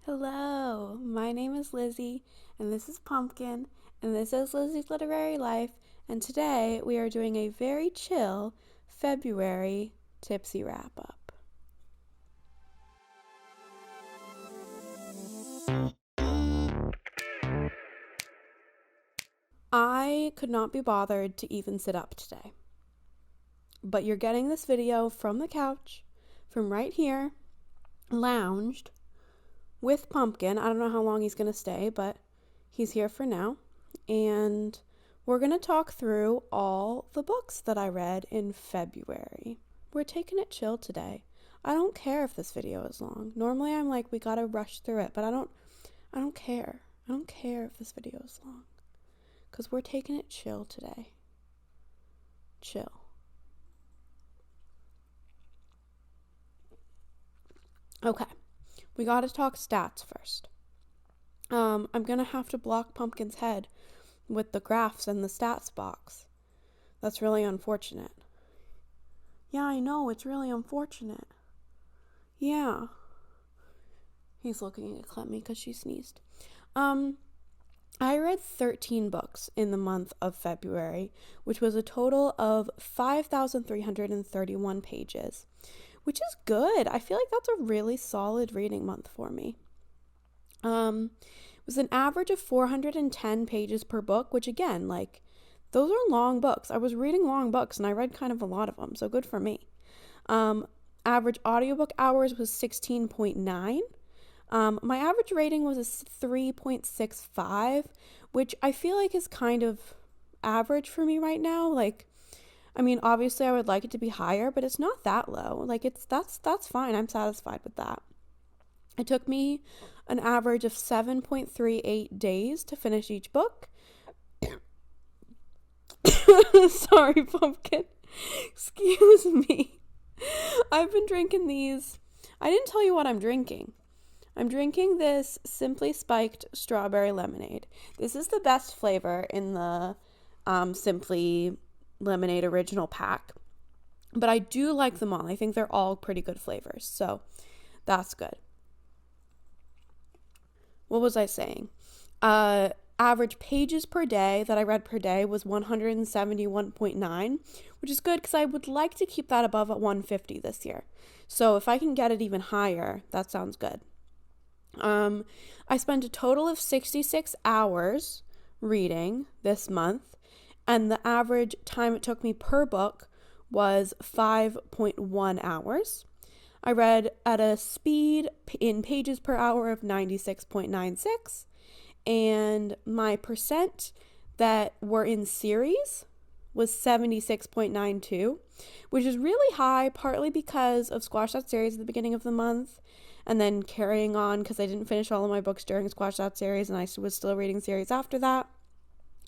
Hello, my name is Lizzie, and this is Pumpkin, and this is Lizzie's Literary Life, and today we are doing a very chill February tipsy wrap up. I could not be bothered to even sit up today, but you're getting this video from the couch, from right here, lounged, with Pumpkin. I don't know how long he's going to stay, but he's here for now. And we're going to talk through all the books that I read in February. We're taking it chill today. I don't care if this video is long. Normally I'm like, we got to rush through it, but I don't care. I don't care if this video is long. Because we're taking it chill today. Chill. Okay. We got to talk stats first. I'm going to have to block Pumpkin's head with the graphs and the stats box. That's really unfortunate. Yeah, I know, it's really unfortunate. Yeah. He's looking at me because she sneezed. I read 13 books in the month of February, which was a total of 5,331 pages. Which is good. I feel like that's a really solid reading month for me. It was an average of 410 pages per book, which again, like, those are long books. I was reading long books and I read kind of a lot of them, so good for me. Average audiobook hours was 16.9. My average rating was a 3.65, which I feel like is kind of average for me right now. Like, I mean, obviously I would like it to be higher, but it's not that low. Like, that's fine. I'm satisfied with that. It took me an average of 7.38 days to finish each book. Sorry, Pumpkin. Excuse me. I've been drinking these. I didn't tell you what I'm drinking. I'm drinking this Simply Spiked strawberry lemonade. This is the best flavor in the Simply Lemonade original pack, but I do like them all. I think they're all pretty good flavors, so that's good. What was I saying? Average pages per day that I read per day was 171.9, which is good because I would like to keep that above at 150 this year. So if I can get it even higher, that sounds good. I spent a total of 66 hours reading this month, and the average time it took me per book was 5.1 hours. I read at a speed in pages per hour of 96.96, and my percent that were in series was 76.92, which is really high, partly because of Squash That Series at the beginning of the month, and then carrying on because I didn't finish all of my books during Squash That Series, and I was still reading series after that.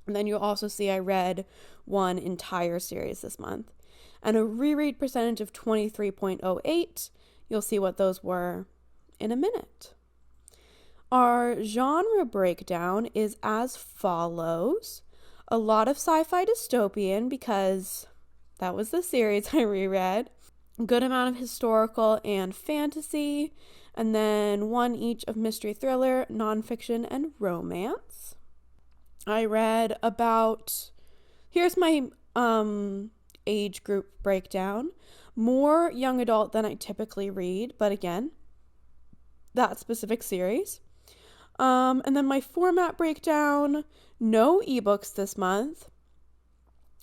And then you'll also see I read one entire series this month. And a reread percentage of 23.08. You'll see what those were in a minute. Our genre breakdown is as follows. A lot of sci-fi dystopian because that was the series I reread. A good amount of historical and fantasy. And then one each of mystery thriller, nonfiction, and romance. I read about, here's my age group breakdown. More young adult than I typically read, but again, that specific series. And then my format breakdown, no ebooks this month.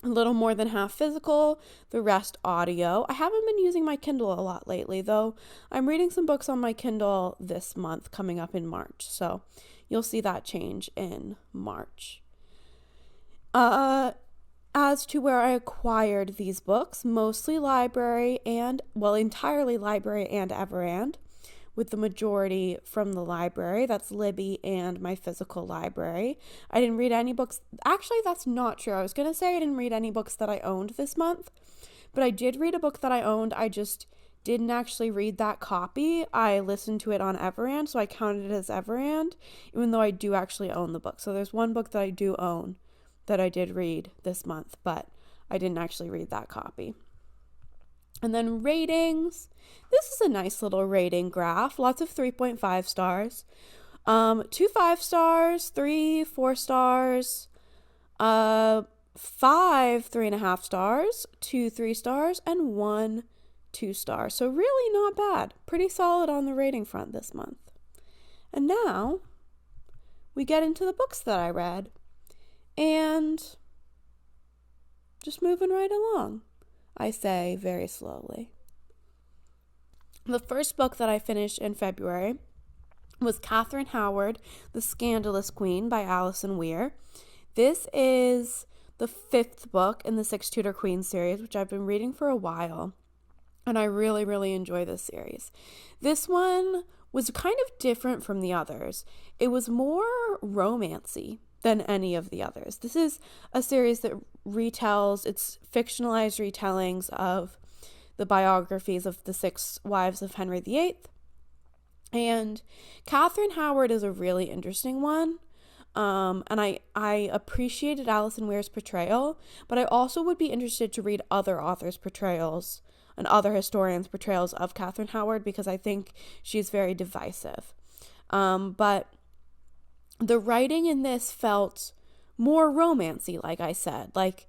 A little more than half physical, the rest audio. I haven't been using my Kindle a lot lately, though I'm reading some books on my Kindle this month coming up in March, so you'll see that change in March. As to where I acquired these books, mostly library and, well, entirely library and Everand, with the majority from the library. That's Libby and my physical library. I didn't read any books. Actually, that's not true. I was going to say I didn't read any books that I owned this month, but I did read a book that I owned. I just didn't actually read that copy. I listened to it on Everand, so I counted it as Everand, even though I do actually own the book. So there's one book that I do own that I did read this month, but I didn't actually read that copy. And then ratings. This is a nice little rating graph. Lots of 3.5 stars. 2 5 stars, 3 4 stars, 5 3.5 stars, 2 3 stars, and 1 2 stars. So really not bad. Pretty solid on the rating front this month. And now we get into the books that I read. And just moving right along, I say very slowly. The first book that I finished in February was Catherine Howard, The Scandalous Queen by Alison Weir. This is the 5th book in the 6 Tudor Queens series, which I've been reading for a while, and I really, really enjoy this series. This one was kind of different from the others. It was more romancy than any of the others. This is a series that retells, it's fictionalized retellings of the biographies of the 6 wives of Henry VIII. And Catherine Howard is a really interesting one. And I appreciated Alison Weir's portrayal, but I also would be interested to read other authors' portrayals and other historians' portrayals of Catherine Howard, because I think she's very divisive. But the writing in this felt more romancy, like I said. Like,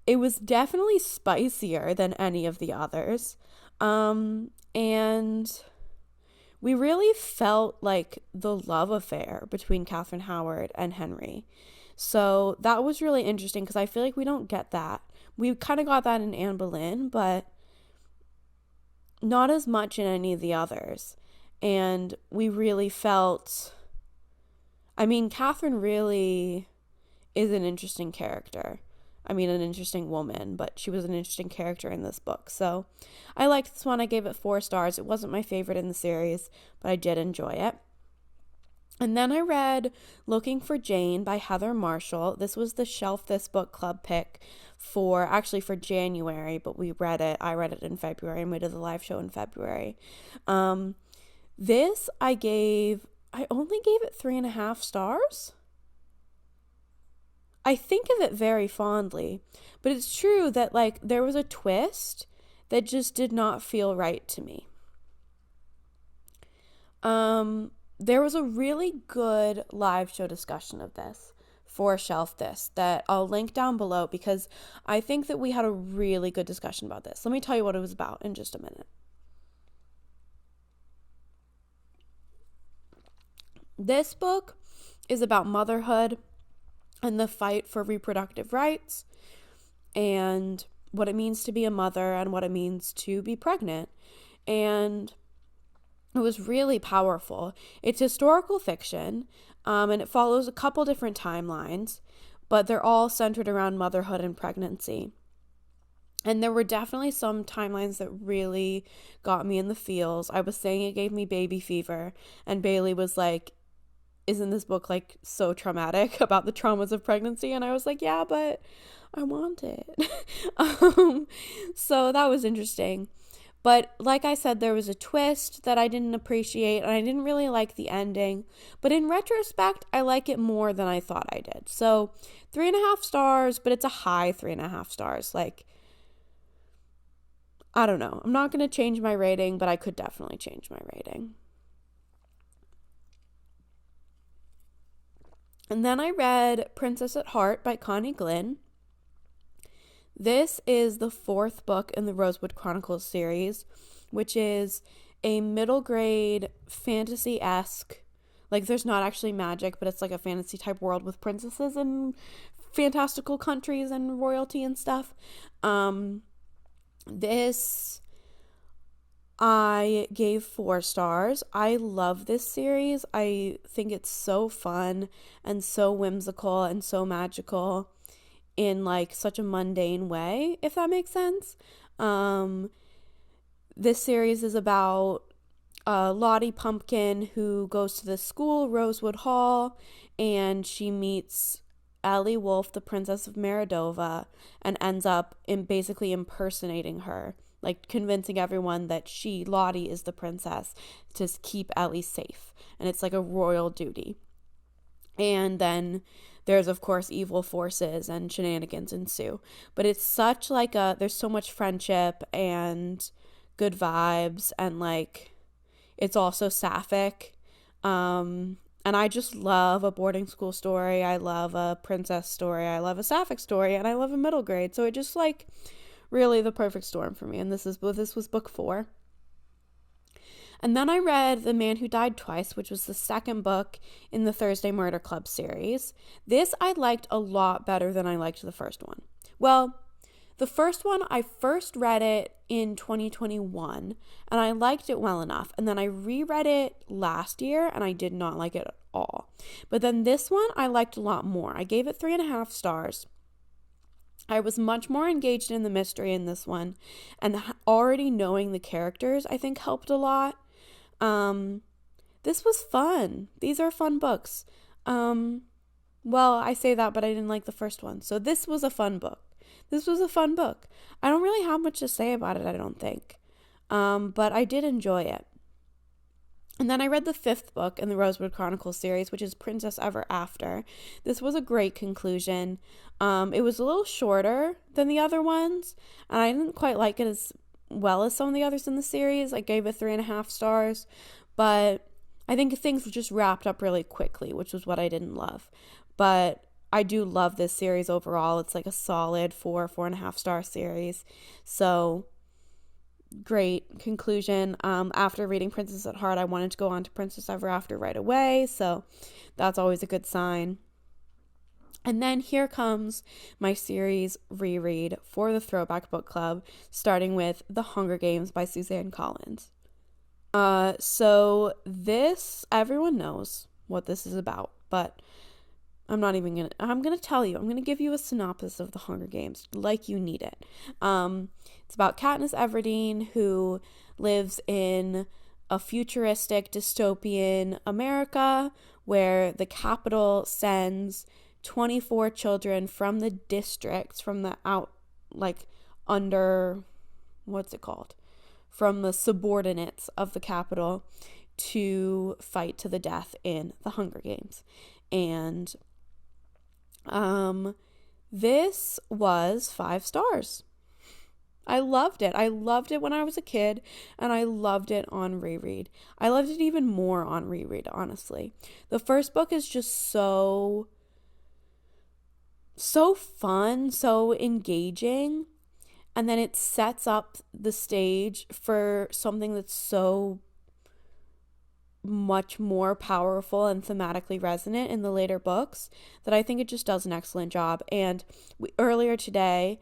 it was definitely spicier than any of the others. And we really felt like the love affair between Catherine Howard and Henry. So that was really interesting, because I feel like we don't get that. We kind of got that in Anne Boleyn, but not as much in any of the others. And we really felt, I mean, Catherine really is an interesting character. I mean, an interesting woman, but she was an interesting character in this book. So I liked this one. I gave it 4 stars. It wasn't my favorite in the series, but I did enjoy it. And then I read Looking for Jane by Heather Marshall. This was the Shelf This Book Club pick for January, but I read it in February, and we did the live show in February. This I only gave it 3.5 stars. I think of it very fondly, but it's true that, like, there was a twist that just did not feel right to me. There was a really good live show discussion of this for Shelf This that I'll link down below, because I think that we had a really good discussion about this. Let me tell you what it was about in just a minute. This book is about motherhood and the fight for reproductive rights and what it means to be a mother and what it means to be pregnant. And it was really powerful. It's historical fiction, and it follows a couple different timelines, but they're all centered around motherhood and pregnancy. And there were definitely some timelines that really got me in the feels. I was saying it gave me baby fever, and Bailey was like, isn't this book like so traumatic about the traumas of pregnancy? And I was like, yeah, but I want it. So that was interesting. But like I said, there was a twist that I didn't appreciate, and I didn't really like the ending. But in retrospect, I like it more than I thought I did. So 3.5 stars, but it's a high 3.5 stars. Like, I don't know. I'm not going to change my rating, but I could definitely change my rating. And then I read Princess at Heart by Connie Glynn. This is the 4th book in the Rosewood Chronicles series, which is a middle grade fantasy-esque, like, there's not actually magic, but it's like a fantasy type world with princesses and fantastical countries and royalty and stuff. This I gave 4 stars. I love this series. I think it's so fun and so whimsical and so magical in like such a mundane way, if that makes sense. This series is about Lottie Pumpkin, who goes to this school, Rosewood Hall, and she meets Ellie Wolf, the Princess of Maradova, and ends up basically impersonating her, like convincing everyone that Lottie is the princess, to keep Ellie safe. And it's like a royal duty. And then there's, of course, evil forces and shenanigans ensue. But it's such like there's so much friendship and good vibes, and like it's also sapphic. And I just love a boarding school story. I love a princess story. I love a sapphic story, and I love a middle grade. So it just like really the perfect storm for me. And this was book 4. And then I read The Man Who Died Twice, which was the second book in the Thursday Murder Club series. This I liked a lot better than I liked the first one. Well, the first one, I first read it in 2021, and I liked it well enough. And then I reread it last year, and I did not like it at all. But then this one, I liked a lot more. I gave it 3.5 stars. I was much more engaged in the mystery in this one, and already knowing the characters, I think, helped a lot. This was fun. These are fun books. Well, I say that, but I didn't like the first one. So this was a fun book. I don't really have much to say about it, I don't think. But I did enjoy it. And then I read the 5th book in the Rosewood Chronicles series, which is Princess Ever After. This was a great conclusion. It was a little shorter than the other ones, and I didn't quite like it as well as some of the others in the series. I gave it 3.5 stars, but I think things just wrapped up really quickly, which was what I didn't love. But I do love this series overall. It's like a solid 4.5 star series. So great conclusion. After reading Princess at Heart, I wanted to go on to Princess Ever After right away, so that's always a good sign. And then here comes my series reread for the Throwback Book Club, starting with The Hunger Games by Suzanne Collins. So this, everyone knows what this is about, but I'm going to tell you, I'm going to give you a synopsis of The Hunger Games, like you need it. It's about Katniss Everdeen, who lives in a futuristic dystopian America where the Capitol sends 24 children from the districts, from the from the subordinates of the Capitol to fight to the death in the Hunger Games. And this was 5 stars. I loved it. I loved it when I was a kid, and I loved it on reread. I loved it even more on reread, honestly. The first book is just so fun, so engaging, and then it sets up the stage for something that's so much more powerful and thematically resonant in the later books that I think it just does an excellent job. And earlier today,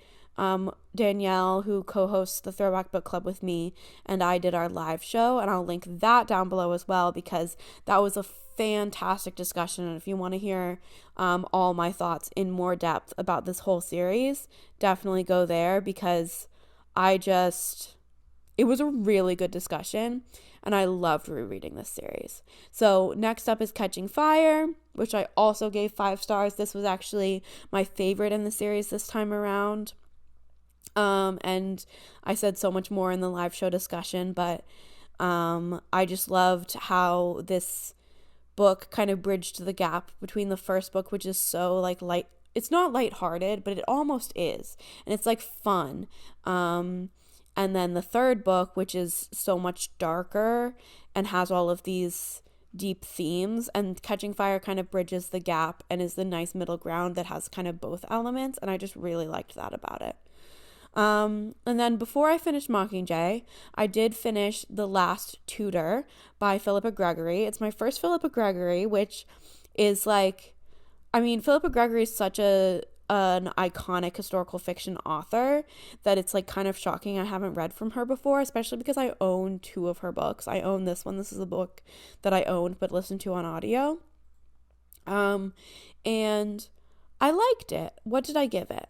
Danielle, who co-hosts the Throwback Book Club with me, and I did our live show, and I'll link that down below as well, because that was a fantastic discussion. And if you want to hear all my thoughts in more depth about this whole series, definitely go there, because it was a really good discussion, and I loved rereading this series. So next up is Catching Fire, which I also gave 5 stars. This was actually my favorite in the series this time around. And I said so much more in the live show discussion, but I just loved how this book kind of bridged the gap between the first book, which is so like light. It's not lighthearted, but it almost is, and it's like fun. And then the third book, which is so much darker and has all of these deep themes, and Catching Fire kind of bridges the gap and is the nice middle ground that has kind of both elements, and I just really liked that about it. And then before I finished Mockingjay, I did finish The Last Tutor by Philippa Gregory. It's my first Philippa Gregory, which is like, I mean, Philippa Gregory is such an iconic historical fiction author that it's like kind of shocking I haven't read from her before, especially because I own 2 of her books. I own this one. This is a book that I owned but listened to on audio. And I liked it. What did I give it?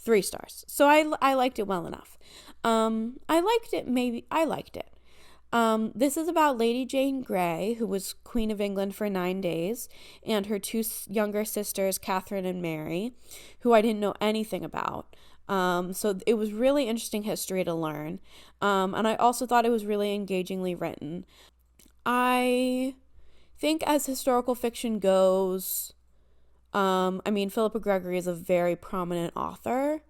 3 stars. So I liked it well enough. I liked it. This is about Lady Jane Grey, who was Queen of England for 9 days, and her 2 younger sisters, Catherine and Mary, who I didn't know anything about. So it was really interesting history to learn. And I also thought it was really engagingly written. I think as historical fiction goes, Philippa Gregory is a very prominent author.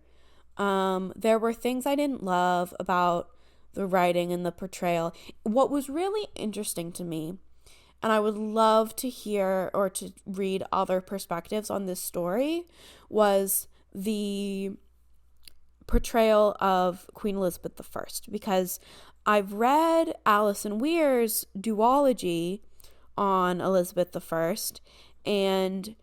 There were things I didn't love about the writing and the portrayal. What was really interesting to me, and I would love to hear or to read other perspectives on this story, was the portrayal of Queen Elizabeth I, because I've read Alison Weir's duology on Elizabeth I, and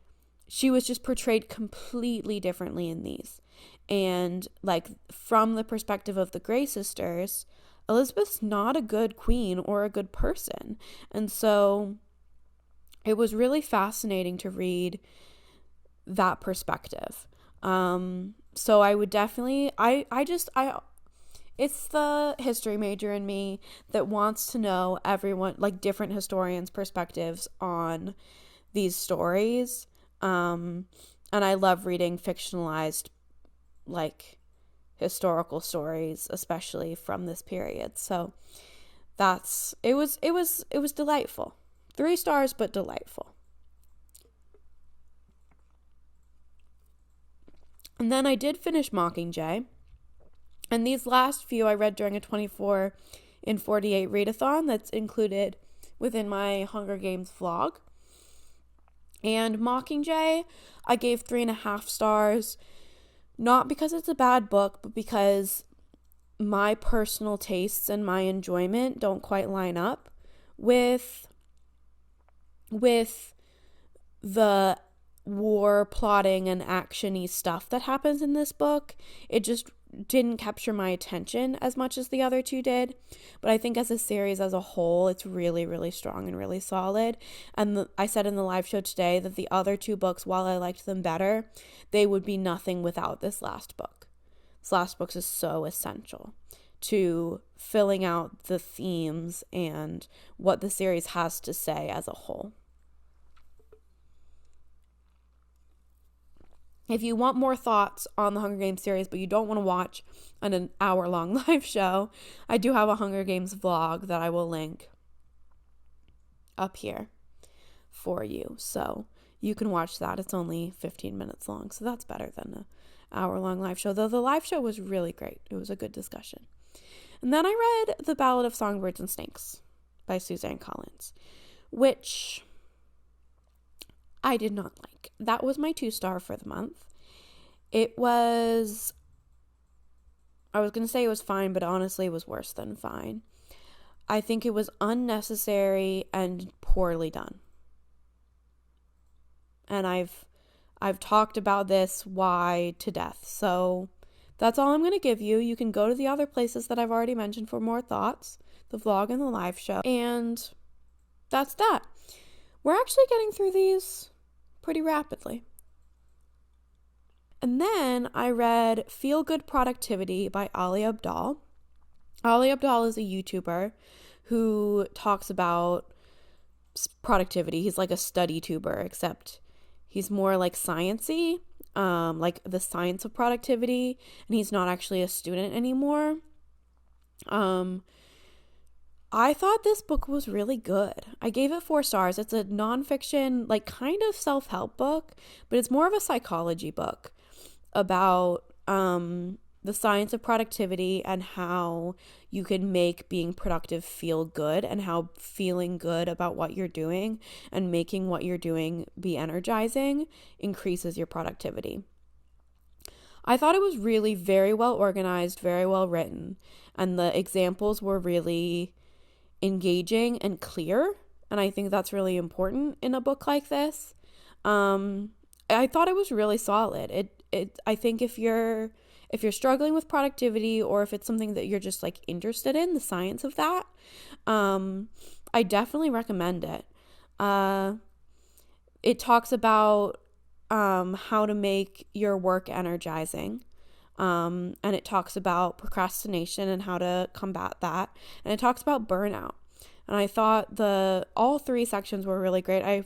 she was just portrayed completely differently in these. And like from the perspective of the Grey sisters, Elizabeth's not a good queen or a good person. And so it was really fascinating to read that perspective. So I would definitely, it's the history major in me that wants to know everyone, like different historians' perspectives on these stories. And I love reading fictionalized, like, historical stories, especially from this period. So it was delightful. 3 stars, but delightful. And then I did finish Mockingjay. And these last few I read during a 24 in 48 readathon that's included within my Hunger Games vlog. And Mockingjay, I gave 3.5 stars. Not because it's a bad book, but because my personal tastes and my enjoyment don't quite line up with the war plotting and action-y stuff that happens in this book. It just didn't capture my attention as much as the other 2 did. But I think as a series as a whole, it's really, really strong and really solid. And I said in the live show today that the other 2 books, while I liked them better, they would be nothing without this last book. This last book is so essential to filling out the themes and what the series has to say as a whole. If you want more thoughts on the Hunger Games series, but you don't want to watch an hour-long live show, I do have a Hunger Games vlog that I will link up here for you. So you can watch that. It's only 15 minutes long, so that's better than an hour-long live show, though the live show was really great. It was a good discussion. And then I read The Ballad of Songbirds and Snakes by Suzanne Collins, which I did not like. That was my 2-star for the month. I was going to say it was fine, but honestly it was worse than fine. I think it was unnecessary and poorly done. And I've talked about this why to death. So that's all I'm going to give you. You can go to the other places that I've already mentioned for more thoughts, the vlog and the live show. And that's that. We're actually getting through these pretty rapidly. And then I read Feel Good Productivity by Ali Abdaal. Ali Abdaal is a YouTuber who talks about productivity. He's like a study tuber, except he's more like sciencey, like the science of productivity, and he's not actually a student anymore. I thought this book was really good. I gave it 4 stars. It's a nonfiction, like kind of self-help book, but it's more of a psychology book about the science of productivity and how you can make being productive feel good, and how feeling good about what you're doing and making what you're doing be energizing increases your productivity. I thought it was really very well organized, very well written, and the examples were really engaging and clear, and I think that's really important in a book like this. I thought it was really solid. I think if you're struggling with productivity, or if it's something that you're just like interested in, the science of that, I definitely recommend it. It talks about how to make your work energizing. And it talks about procrastination and how to combat that. And it talks about burnout. And I thought all 3 sections were really great. I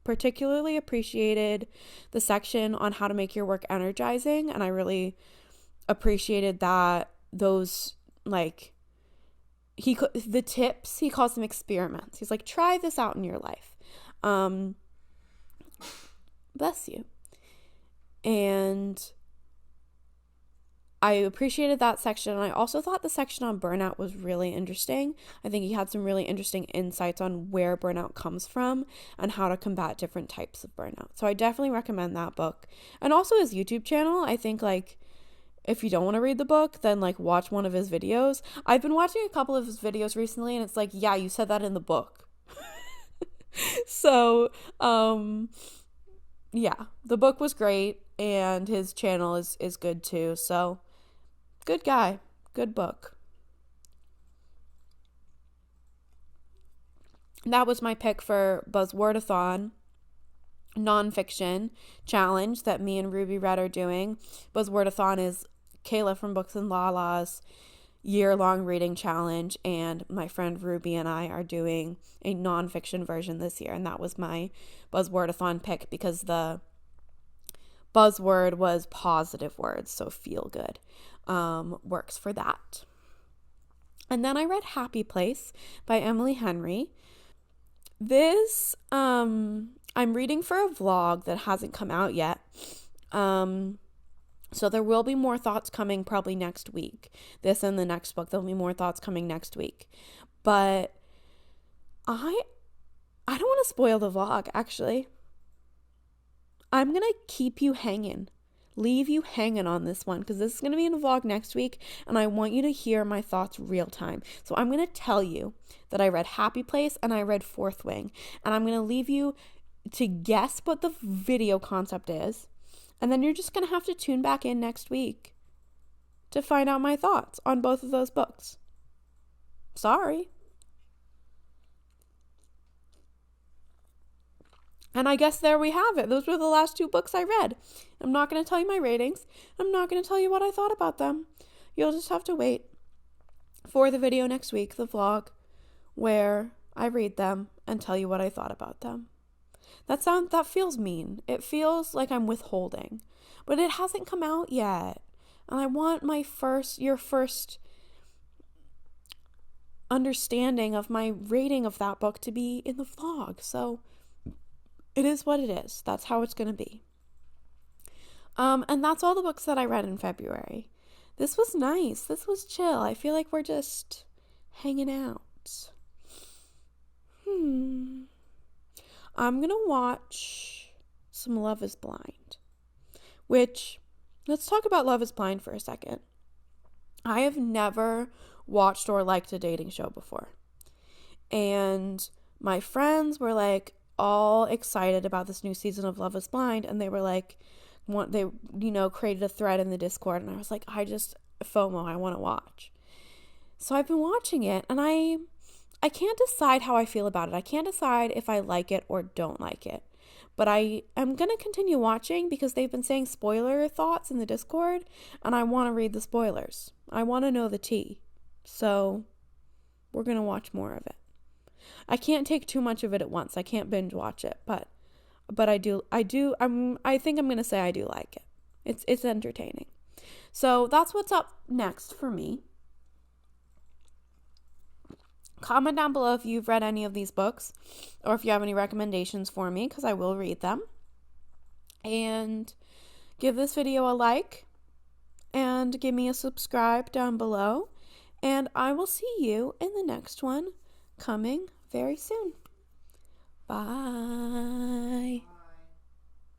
particularly appreciated the section on how to make your work energizing. And I really appreciated that those, like, the tips, he calls them experiments. He's like, try this out in your life. Bless you. And I appreciated that section. And I also thought the section on burnout was really interesting. I think he had some really interesting insights on where burnout comes from and how to combat different types of burnout. So I definitely recommend that book. And also his YouTube channel. I think, like, if you don't want to read the book, then, like, watch one of his videos. I've been watching a couple of his videos recently, and it's like, yeah, you said that in the book. So, yeah, the book was great, and his channel is good too. So, good guy, good book. That was my pick for Buzzwordathon nonfiction challenge that me and Ruby Red are doing. Buzzwordathon is Kayla from Books and Lala's year-long reading challenge, and my friend Ruby and I are doing a nonfiction version this year, and that was my Buzzwordathon pick because the buzzword was positive words, so feel good works for that. And then I read Happy Place by Emily Henry. This I'm reading for a vlog that hasn't come out yet. So there will be more thoughts coming probably next week. This and the next book, there'll be more thoughts coming next week. But I don't want to spoil the vlog, actually. I'm going to keep you hanging. Leave you hanging on this one because this is going to be in a vlog next week and I want you to hear my thoughts real time. So I'm going to tell you that I read Happy Place and I read Fourth Wing, and I'm going to leave you to guess what the video concept is. And then you're just going to have to tune back in next week to find out my thoughts on both of those books. Sorry. And I guess there we have it. Those were the last two books I read. I'm not going to tell you my ratings. I'm not going to tell you what I thought about them. You'll just have to wait for the video next week, the vlog, where I read them and tell you what I thought about them. That feels mean. It feels like I'm withholding. But it hasn't come out yet. And I want your first understanding of my rating of that book to be in the vlog. So it is what it is. That's how it's going to be. And that's all the books that I read in February. This was nice. This was chill. I feel like we're just hanging out. I'm going to watch some Love is Blind, which, let's talk about Love is Blind for a second. I have never watched or liked a dating show before. And my friends were like all excited about this new season of Love is Blind, and they were like, created a thread in the Discord, and I was like, FOMO, I want to watch. So I've been watching it, and I can't decide how I feel about it. I can't decide if I like it or don't like it. But I am going to continue watching because they've been saying spoiler thoughts in the Discord, and I want to read the spoilers. I want to know the tea. So we're going to watch more of it. I can't take too much of it at once. I can't binge watch it, but I think I'm going to say I do like it. It's entertaining. So that's what's up next for me. Comment down below if you've read any of these books or if you have any recommendations for me, because I will read them. And give this video a like and give me a subscribe down below. And I will see you in the next one coming very soon. Bye.